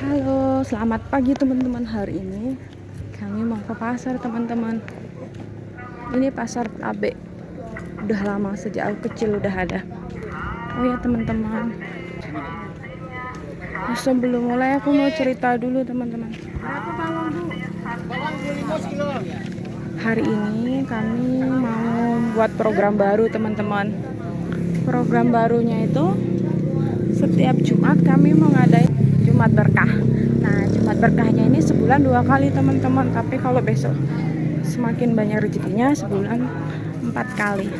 Halo, selamat pagi teman-teman. Hari ini kami mau ke pasar teman-teman. Ini pasar Abe. Udah lama, sejak aku kecil udah ada. Oh ya teman-teman, sebelum mulai aku mau cerita dulu teman-teman. Hari ini kami mau buat program baru teman-teman. Program barunya itu setiap Jumat kami mau ngadain Jumat Berkah. Nah, Jumat Berkahnya ini sebulan 2 kali teman-teman. Tapi kalau besok semakin banyak rezekinya, sebulan 4 kali.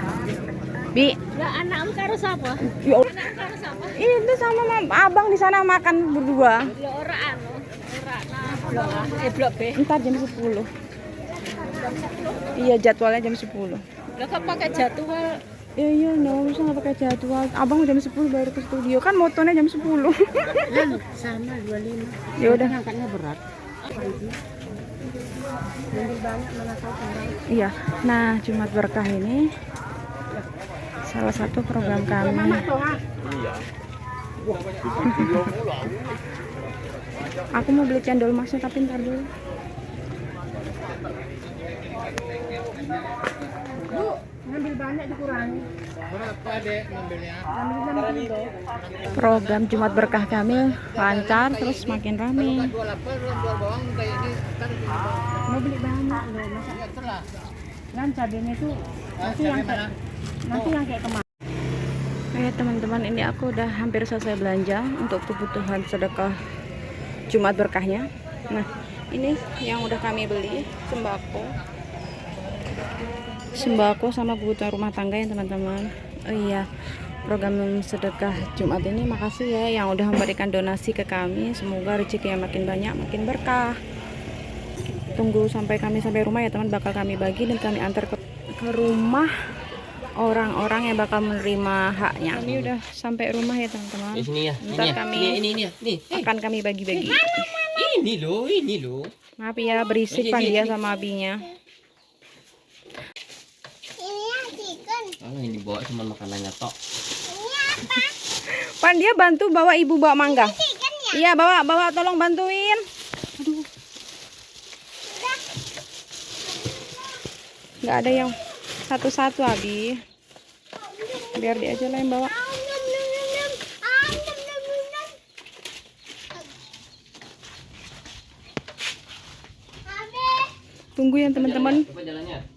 Bi, Ya anakmu karo sapa? yo, Anakmu karo sapa? itu sama abang di sana makan berdua. Ya ora blok blok B. Ntar jam 10. Iya, jadwalnya jam 10. Lah kok pakai jadwal? Iya, no, bisa nggak pakai jadwal. Abang jam 10 baru ke studio. Kan motonya jam 10. Sama 25. Ya udah. Angkatnya berat. Ambil banyak mana tahu orang. Iya. Nah, Jumat Berkah ini salah satu program kami. Iya. Aku mau beli cendol masnya tapi ntar dulu. Bu, ngambil banyak dikurangi. Berapa dek ngambilnya? Program Jumat Berkah kami lancar terus makin rame. Jual apa? Jual bawang kayak ini. Ntar Mau beli banyak loh, masa ya telah. kan cabenya itu nanti yang kayak kemarin. Ya teman-teman, ini aku udah hampir selesai belanja untuk kebutuhan sedekah Jumat Berkahnya. Nah, ini yang udah kami beli sembako sama kebutuhan rumah tangga ya teman-teman. Oh iya, program sedekah Jumat ini makasih ya yang udah memberikan donasi ke kami. Semoga rezeki yang makin banyak, makin berkah. Tunggu sampai kami sampai rumah ya teman, bakal kami bagi dan kami antar ke rumah orang-orang yang bakal menerima haknya. Kami udah sampai rumah ya teman-teman. Di sini ya. Ntar kami akan kami bagi-bagi. Ini loh. Maaf ya, berisik Pandia sama abinya. Oh, ini bawa cuma makanannya tok. Pandia bantu bawa ibu bawa mangga. Iya, bawa tolong bantuin. Aduh. Nggak ada yang satu-satu Abi. Biar dia aja lah yang bawa. Tunggu ya teman-teman. Coba jalannya.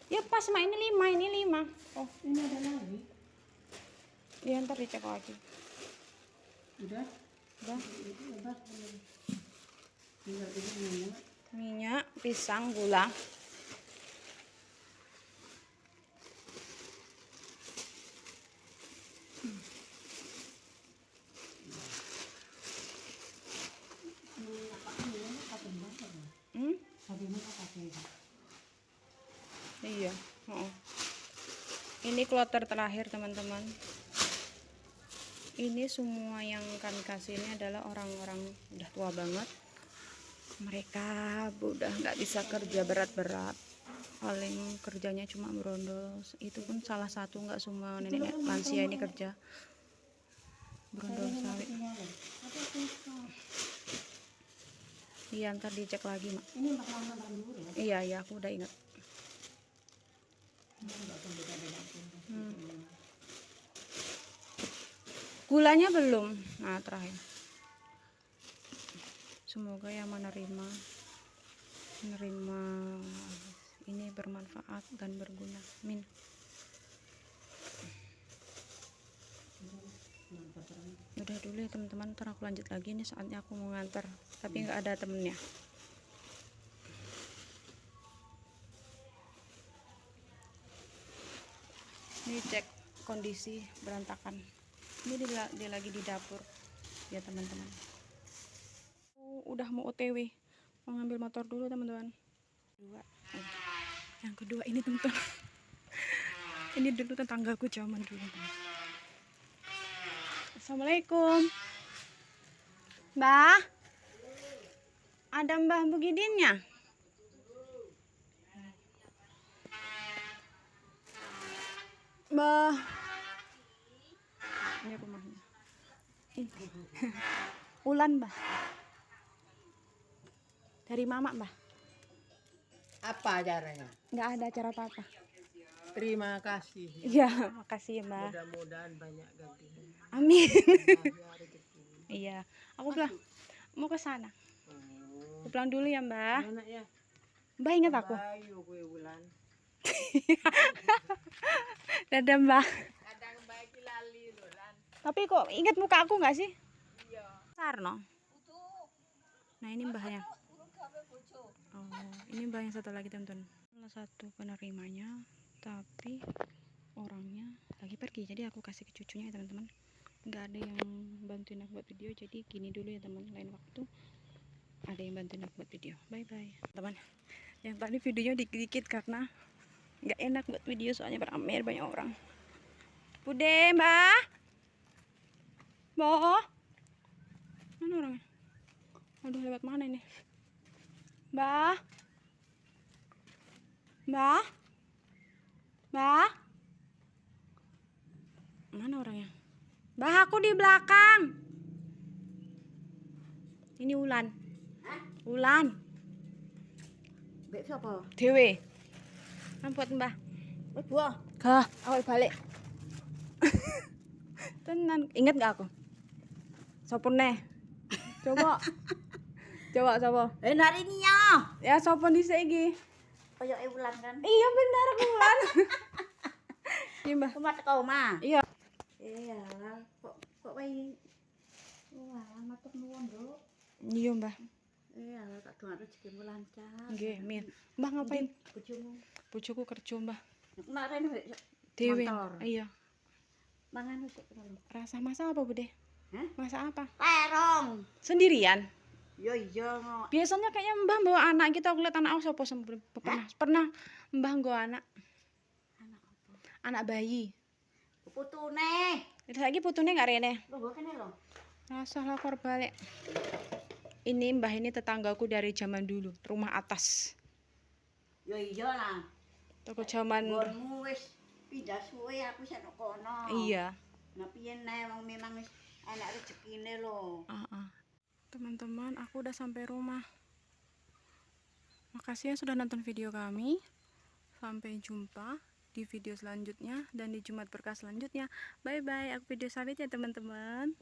Ya pas mak, ini 5. Oh, ini ada lagi. Iya, ntar dicek lagi. Udah? Udah. Udah. Tinggal ini. minyak, pisang, gula. Hmm? Iya. Oh. Ini kloter terakhir teman-teman. Ini semua yang kami kasih ini adalah orang-orang udah tua banget. Mereka udah nggak bisa kerja berat-berat. Paling kerjanya cuma berondol. Itu pun salah satu, nggak semua nenek lansia ini kerja berondol sawit. Iya, ntar dicek lagi, Mak. Ini makanan dulu ya. Iya, iya, aku udah ingat. Gulanya belum. Nah, terakhir. Semoga yang menerima ini bermanfaat dan berguna. Amin. Udah dulu ya teman-teman, ntar aku lanjut lagi. Ini saatnya aku mau nganter, tapi nggak ada temennya. Ini cek kondisi berantakan. Ini dia lagi di dapur ya teman-teman. Udah mau OTW, mau ngambil motor dulu teman-teman. Yang kedua ini teman-teman. Ini dulu tetanggaku zaman dulu. Assalamualaikum, Mbah. Ada Mbah Bugidinnya? Mbah. Ini rumahnya. Ini. Ulan, Mbah. Dari Mama, Mbah. Apa acaranya? Nggak ada acara apa-apa. Terima kasih. Iya, makasih ya, Mbah. Mudah-mudahan banyak ganti. Amin. Rezeki. Iya, aku pulang. Mau ke sana. Oh, Aku pulang dulu ya, Mbah. anak ya. Mbah ingat aku. Bayu gue bulan. Dadah, Mbah. Kadang baik lali loh, Lan. Tapi kok ingat muka aku nggak sih? Iya. Sarno. Nah, ini mbahnya. Oh, ini mbah yang satu lagi, teman-teman. Salah satu penerimanya, tapi orangnya lagi pergi. Jadi aku kasih ke cucunya ya, teman-teman. Nggak ada yang bantuin aku buat video. Jadi gini dulu ya, teman. Lain waktu ada yang bantuin aku buat video. Bye bye, teman. Yang tadi videonya dikit-dikit karena nggak enak buat video, soalnya beramai banyak orang. Bude, Mbah. Boh. Mana orangnya? Aduh, lewat mana ini? Mbah. Mbah. Mbah. Mana orangnya? Mbah, aku di belakang. Ini Ulan. Ulan. Bek siapa? Dewe. Buat Mbah. Buah. Kah, awal balik. Tenan, inget gak aku? Sopun neh. Coba. Coba coba. Narinya. Ya sopun dhisik iki. Kayak Wulan kan. Iya bener aku Ulan. Iya, Mbah. Cuma teko omah. Iya. Iya, kok wae. Wah, matur nuwun, Nduk. Iya, Mbah. Iya, tak doa rezekimu lancar. Nggih, min. Mbah ngapain? Bojomu. Bojoku kerja, Mbah. Kemarin Dewe. motor. Iya. Mangan wis terus. Rasa masak apa, Bude? Hah? Masak apa? Terong. Sendirian. Yo iya kok. Biasanya kayaknya Mbah bawa anak, kita aku lihat anak aku sapa pernah Mbah nggo anak. Anak apa? Anak bayi. Putune. Saiki putune gak rene. Lho kene lho. Rasa lapor balik. Ini Mbah ini tetanggaku dari zaman dulu, rumah atas. Yo iya lah. Toko zaman. Gonmu wis pindah suwe aku sik nang kono. Iya. Nah piye neh wong memang wis enak rezekine lho. Teman-teman, aku udah sampai rumah. Makasih yang sudah nonton video kami. Sampai jumpa di video selanjutnya dan di Jumat Berkah selanjutnya. Bye bye. Aku video sawit ya teman-teman.